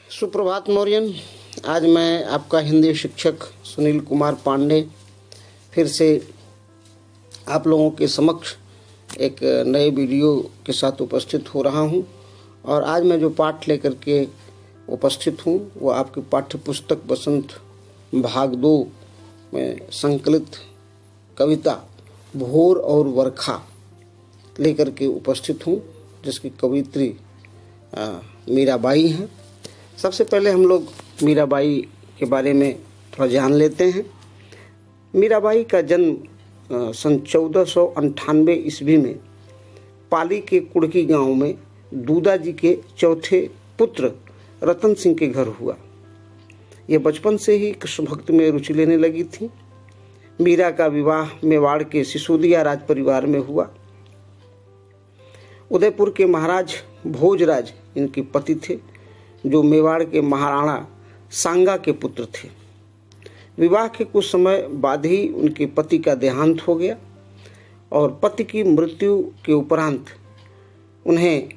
सुप्रभात मौर्यन। आज मैं आपका हिंदी शिक्षक सुनील कुमार पांडे फिर से आप लोगों के समक्ष एक नए वीडियो के साथ उपस्थित हो रहा हूं। और आज मैं जो पाठ लेकर के उपस्थित हूं वो आपकी पाठ्य पुस्तक बसंत भाग 2 में संकलित कविता भोर और वर्षा लेकर के उपस्थित हूं, जिसकी कवित्री मीराबाई हैं। सबसे पहले हम लोग मीराबाई के बारे में थोड़ा जान लेते हैं। मीराबाई का जन्म सन 1498 ईस्वी में पाली के कुड़की गांव में दूदा जी के चौथे पुत्र रतन सिंह के घर हुआ। यह बचपन से ही कृष्ण भक्ति में रुचि लेने लगी थी। मीरा का विवाह मेवाड़ के सिसोदिया राज परिवार में हुआ। उदयपुर के महाराज भोजराज इनके पति थे, जो मेवाड़ के महाराणा सांगा के पुत्र थे। विवाह के कुछ समय बाद ही उनके पति का देहांत हो गया और पति की मृत्यु के उपरांत उन्हें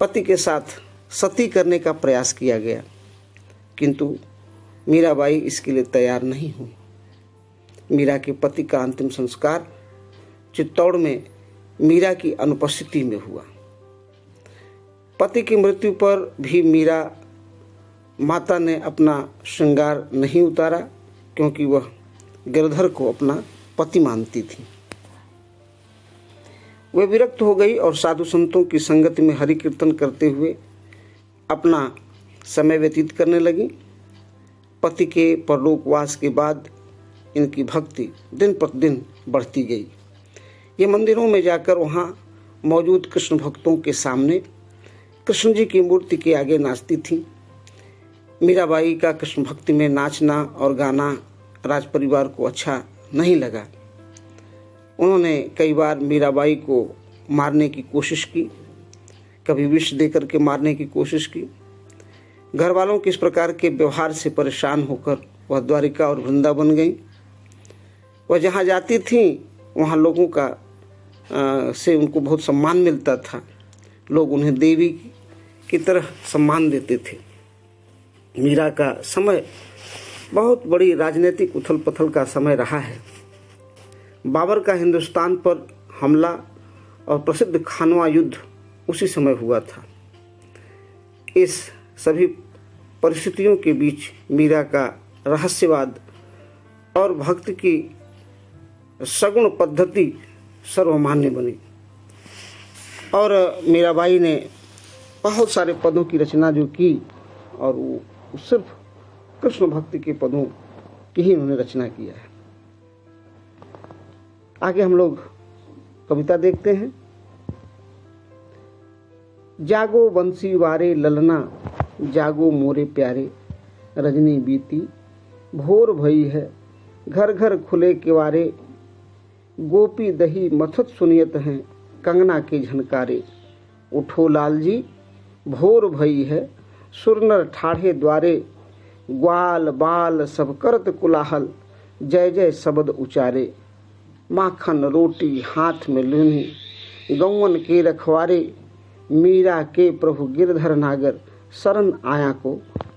पति के साथ सती करने का प्रयास किया गया, किंतु मीराबाई इसके लिए तैयार नहीं हुई। मीरा के पति का अंतिम संस्कार चित्तौड़ में मीरा की अनुपस्थिति में हुआ। पति की मृत्यु पर भी मीरा माता ने अपना श्रृंगार नहीं उतारा, क्योंकि वह गिरधर को अपना पति मानती थी। वह विरक्त हो गई और साधु संतों की संगति में हरि कीर्तन करते हुए अपना समय व्यतीत करने लगी। पति के परलोकवास के बाद इनकी भक्ति दिन प्रतिदिन बढ़ती गई। ये मंदिरों में जाकर वहाँ मौजूद कृष्ण भक्तों के सामने कृष्ण जी की मूर्ति के आगे नाचती थी। मीराबाई का कृष्ण भक्ति में नाचना और गाना राज परिवार को अच्छा नहीं लगा। उन्होंने कई बार मीराबाई को मारने की कोशिश की, कभी विष देकर के मारने की कोशिश की। घर वालों के इस प्रकार के व्यवहार से परेशान होकर वह द्वारिका और वृंदावन गई। वह जहाँ जाती थी वहाँ लोगों का से उनको बहुत सम्मान मिलता था। लोग उन्हें देवी की तरह सम्मान देते थे। मीरा का समय बहुत बड़ी राजनीतिक उथल पुथल का समय रहा है। बाबर का हिंदुस्तान पर हमला और प्रसिद्ध खानवा युद्ध उसी समय हुआ था। इस सभी परिस्थितियों के बीच मीरा का रहस्यवाद और भक्ति की सगुण पद्धति सर्वमान्य बनी और मीराबाई ने बहुत सारे पदों की रचना जो की, और वो सिर्फ कृष्ण भक्ति के पदों की ही उन्होंने रचना किया है। आगे हम लोग कविता देखते हैं। जागो बंसी वारे ललना, जागो मोरे प्यारे, रजनी बीती भोर भई है, घर घर खुले किवारे, गोपी दही मथुत सुनियत हैं, कंगना के झनकारे। उठो लाल जी भोर भई है, सुरनर ठाढ़े द्वारे, ग्वाल बाल सब करत कुलाहल, जय जय शब्द उचारे। माखन रोटी हाथ में लूनी, गौवन के रखवारे, मीरा के प्रभु गिरधर नागर, शरण आया को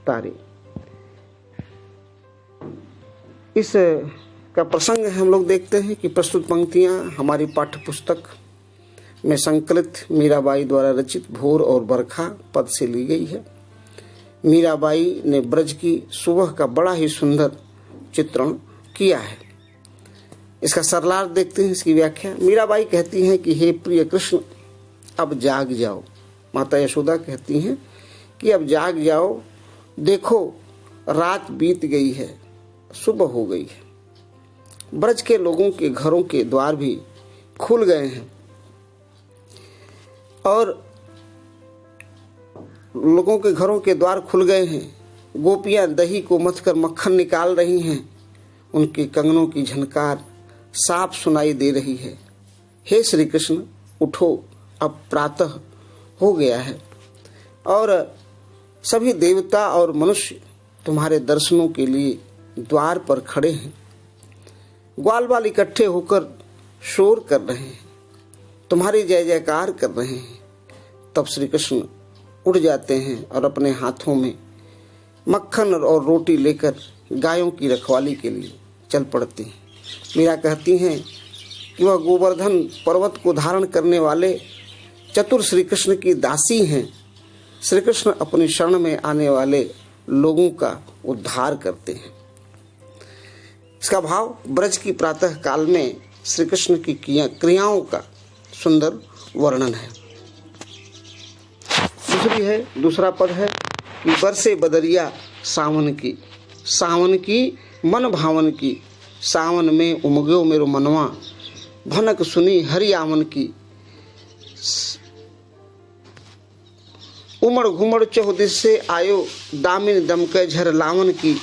तारे। इस का प्रसंग हम लोग देखते हैं कि प्रस्तुत पंक्तियां हमारी पाठ्य पुस्तक में संकलित मीराबाई द्वारा रचित भोर और वर्षा पद से ली गई है। मीराबाई ने ब्रज की सुबह का बड़ा ही सुंदर चित्रण किया है। इसका सरलार्थ देखते हैं, इसकी व्याख्या। मीराबाई कहती हैं कि हे प्रिय कृष्ण, अब जाग जाओ। माता यशोदा कहती हैं कि अब जाग जाओ, देखो रात बीत गई है, सुबह हो गई है। ब्रज के लोगों के घरों के द्वार भी खुल गए हैं और लोगों के घरों के द्वार खुल गए हैं। गोपियां दही को मथकर मक्खन निकाल रही हैं। उनके कंगनों की झनकार साफ सुनाई दे रही है। हे श्री कृष्ण, उठो, अब प्रातः हो गया है और सभी देवता और मनुष्य तुम्हारे दर्शनों के लिए द्वार पर खड़े हैं। ग्वाल बाल इकट्ठे होकर शोर कर रहे हैं, तुम्हारी जय जयकार कर रहे हैं। तब श्री कृष्ण उठ जाते हैं और अपने हाथों में मक्खन और रोटी लेकर गायों की रखवाली के लिए चल पड़ते हैं। मीरा कहती हैं कि वह गोवर्धन पर्वत को धारण करने वाले चतुर श्री कृष्ण की दासी हैं। श्री कृष्ण अपनी शरण में आने वाले लोगों का उद्धार करते हैं। इसका भाव ब्रज की प्रातः काल में श्री कृष्ण की क्रियाओं का सुंदर वर्णन है। दूसरा पद है कि बरसे बदरिया सावन की मन भावन की, सावन में उमग्यो मेरो मनवा, भनक सुनी हरि आवन की, उमड़ घुमड़ चौदिस से आयो, दामिन दमके झर लावन की,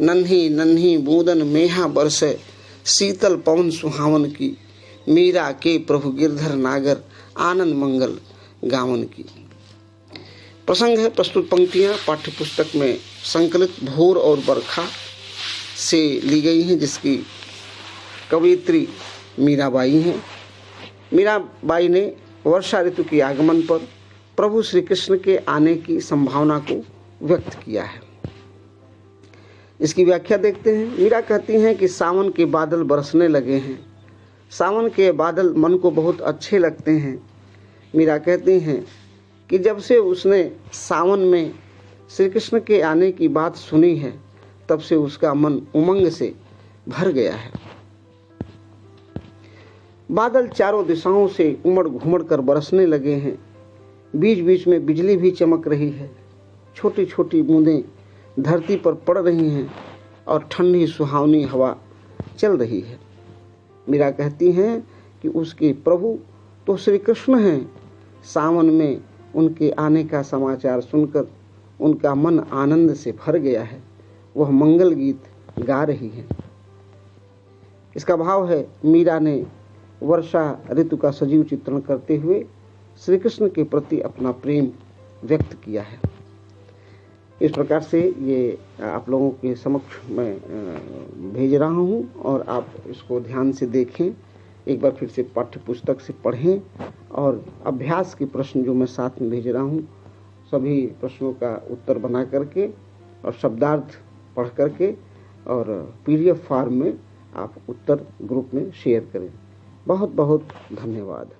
नन्ही नन्ही बूंदन मेहा बरसे, शीतल पवन सुहावन की, मीरा के प्रभु गिरधर नागर, आनंद मंगल गावन की। प्रसंग है प्रस्तुत पंक्तियां पाठ्य पुस्तक में संकलित भोर और बरखा से ली गई हैं, जिसकी कवयित्री मीराबाई हैं। मीराबाई ने वर्षा ऋतु के आगमन पर प्रभु श्री कृष्ण के आने की संभावना को व्यक्त किया है। इसकी व्याख्या देखते हैं। मीरा कहती हैं कि सावन के बादल बरसने लगे हैं। सावन के बादल मन को बहुत अच्छे लगते हैं। मीरा कहती हैं कि जब से उसने सावन में श्री कृष्ण के आने की बात सुनी है, तब से उसका मन उमंग से भर गया है। बादल चारों दिशाओं से उमड़ घुमड़ कर बरसने लगे हैं। बीच बीच में बिजली भी चमक रही है। छोटी छोटी बूंदें धरती पर पड़ रही हैं और ठंडी सुहावनी हवा चल रही है। मीरा कहती हैं कि उसके प्रभु तो श्री कृष्ण हैं। सावन में उनके आने का समाचार सुनकर उनका मन आनंद से भर गया है। वह मंगल गीत गा रही है। इसका भाव है, मीरा ने वर्षा ऋतु का सजीव चित्रण करते हुए श्री कृष्ण के प्रति अपना प्रेम व्यक्त किया है। इस प्रकार से ये आप लोगों के समक्ष मैं भेज रहा हूँ और आप इसको ध्यान से देखें। एक बार फिर से पाठ्य पुस्तक से पढ़ें और अभ्यास के प्रश्न जो मैं साथ में भेज रहा हूँ, सभी प्रश्नों का उत्तर बना करके और शब्दार्थ पढ़ करके और PDF फॉर्म में आप उत्तर ग्रुप में शेयर करें। बहुत बहुत धन्यवाद।